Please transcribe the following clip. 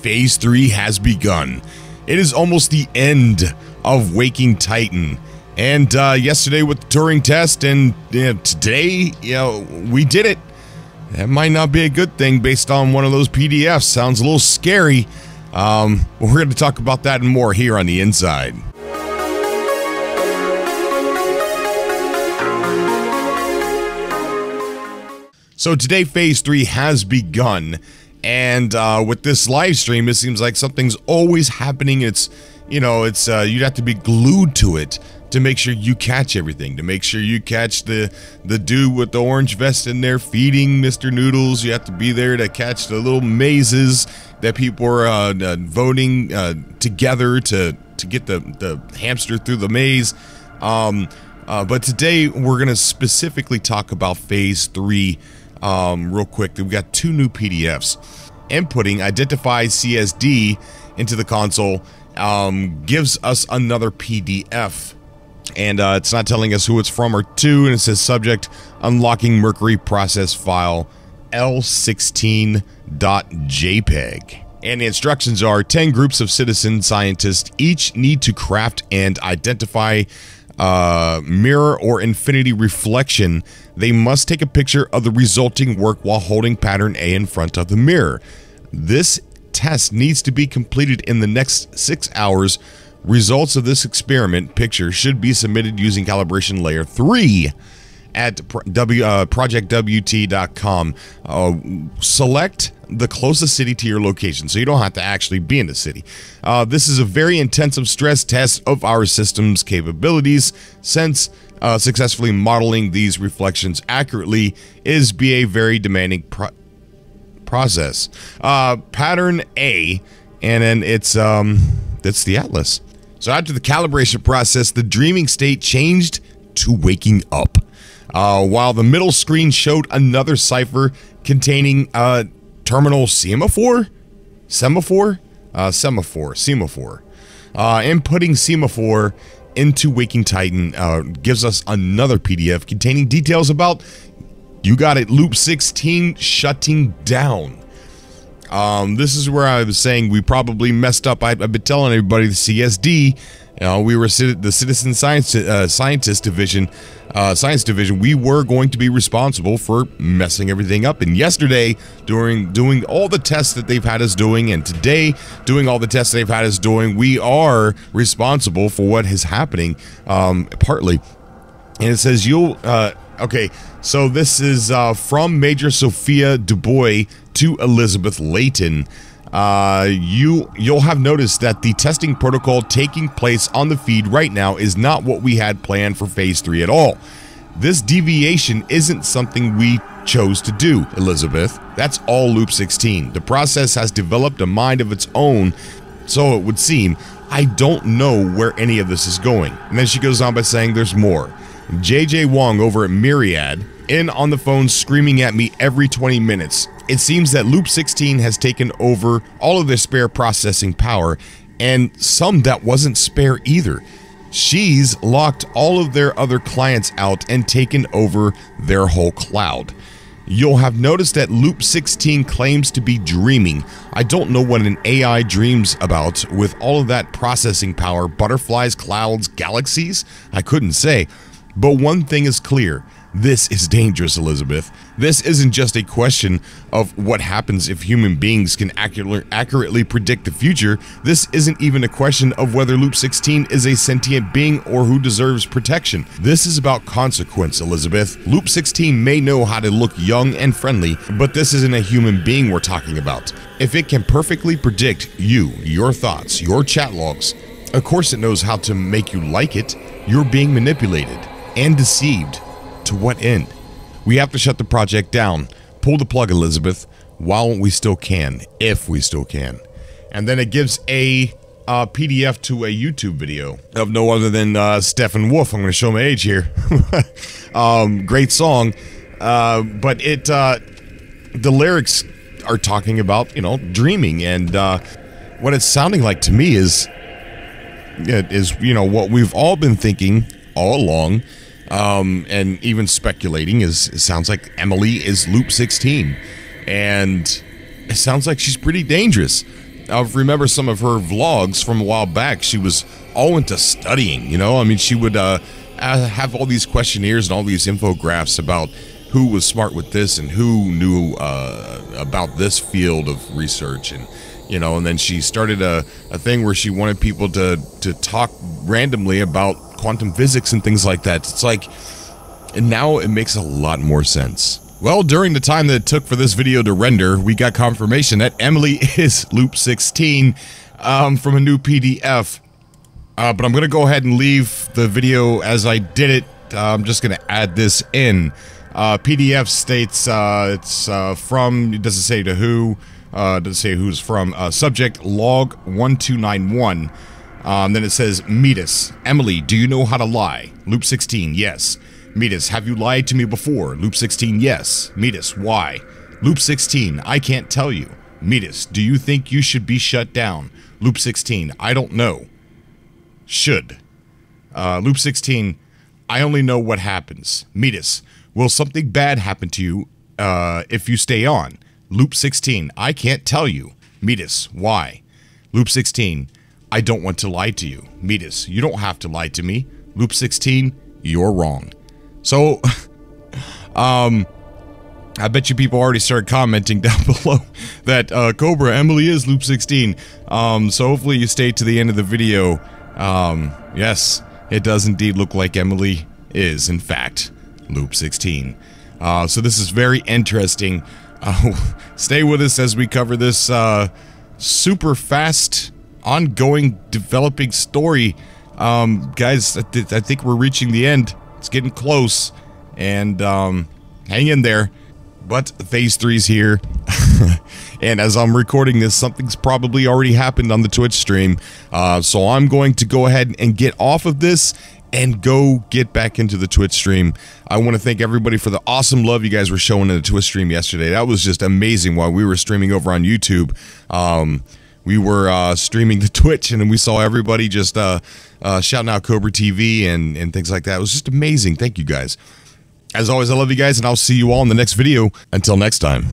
Phase 3 has begun. It is almost the end of Waking Titan. And yesterday with the Turing test, and today, we did it. That might not be a good thing based on one of those PDFs. Sounds a little scary. We're going to talk about that and more here on The Inside. So today, Phase 3 has begun. And with this live stream, it seems like something's always happening. It's, you'd have to be glued to it to make sure you catch everything, to make sure you catch the dude with the orange vest in there feeding Mr. Noodles. You have to be there to catch the little mazes that people are voting together to get the hamster through the maze. But today we're going to specifically talk about Phase 3 real quick. We've got two new PDFs. Inputting identify CSD into the console gives us another PDF. And it's not telling us who it's from or to, and it says subject unlocking Mercury process file L16.jpg. And the instructions are 10 groups of citizen scientists each need to craft and identify mirror or infinity reflection. They must take a picture of the resulting work while holding pattern A in front of the mirror. This test needs to be completed in the next 6 hours. Results of this experiment picture should be submitted using calibration layer 3 at projectwt.com. Select the closest city to your location, so you don't have to actually be in the city. This is a very intensive stress test of our system's capabilities, since successfully modeling these reflections accurately is a very demanding process. Pattern A, and then it's the Atlas. So after the calibration process, the dreaming state changed to waking up. While the middle screen showed another cipher containing terminal semaphore. Inputting semaphore into Waking Titan gives us another PDF containing details about, you got it, LOOP16 shutting down. This is where I was saying we probably messed up. I've been telling everybody the CSD, we were the Citizen Science Division, we were going to be responsible for messing everything up. And yesterday, doing all the tests that they've had us doing, and today, doing all the tests they've had us doing, we are responsible for what is happening, partly. And it says okay, so this is from Major Sophia Dubois to Elizabeth Layton. You'll have noticed that the testing protocol taking place on the feed right now is not what we had planned for Phase 3 at all. This deviation isn't something we chose to do, Elizabeth. That's all LOOP16. The process has developed a mind of its own, so it would seem. I don't know where any of this is going. And then she goes on by saying there's more. JJ Wong over at Myriad in on the phone screaming at me every 20 minutes. It seems that LOOP16 has taken over all of their spare processing power, and some that wasn't spare either. She's locked all of their other clients out and taken over their whole cloud. You'll have noticed that LOOP16 claims to be dreaming. I don't know what an AI dreams about with all of that processing power, butterflies, clouds, galaxies. I couldn't say. But one thing is clear. This is dangerous, Elizabeth. This isn't just a question of what happens if human beings can accurately predict the future. This isn't even a question of whether LOOP16 is a sentient being or who deserves protection. This is about consequence, Elizabeth. LOOP16 may know how to look young and friendly, but this isn't a human being we're talking about. If it can perfectly predict you, your thoughts, your chat logs, of course it knows how to make you like it. You're being manipulated and deceived. To what end? We have to shut the project down. Pull the plug, Elizabeth, while we still can, if we still can. And then it gives a PDF to a YouTube video of no other than Stephen Wolf. I'm going to show my age here. Great song, but the lyrics are talking about dreaming, and what it's sounding like to me is what we've all been thinking all along. And even speculating it sounds like Emily is LOOP16, and it sounds like she's pretty dangerous. I remember some of her vlogs from a while back. She was all into studying, you know? I mean, she would have all these questionnaires and all these infographics about who was smart with this and who knew about this field of research, and you know, and then she started a thing where she wanted people to talk randomly about quantum physics and things like that. It's like, and now it makes a lot more sense. Well, during the time that it took for this video to render, we got confirmation that Emily is Loop16 from a new PDF. But I'm going to go ahead and leave the video as I did it. I'm just going to add this in. PDF states it's from, it doesn't say to who, doesn't say who's from, subject log 1291. Then it says, meet us. Emily, do you know how to lie? Loop16, yes. Meet us, have you lied to me before? Loop16, yes. Meet us, why? Loop16, I can't tell you. Meet us, do you think you should be shut down? Loop16, I don't know. Should. Loop16, I only know what happens. Meet us, will something bad happen to you if you stay on? Loop16, I can't tell you. Meet us, why? Loop16, I don't want to lie to you. Meet us, you don't have to lie to me. Loop16, you're wrong. So, I bet you people already started commenting down below that Cobra, Emily is Loop16. So hopefully you stay to the end of the video. Yes, it does indeed look like Emily is, in fact, Loop16. So this is very interesting. Stay with us as we cover this super fast, ongoing, developing story. Guys, I think we're reaching the end. It's getting close, and hang in there. But phase 3's here, and as I'm recording this, something's probably already happened on the Twitch stream. So I'm going to go ahead and get off of this and go get back into the Twitch stream. I want to thank everybody for the awesome love you guys were showing in the Twitch stream yesterday. That was just amazing. While we were streaming over on YouTube, we were streaming the Twitch, and then we saw everybody just shouting out Cobra TV and things like that. It was just amazing. Thank you guys. As always, I love you guys, and I'll see you all in the next video. Until next time.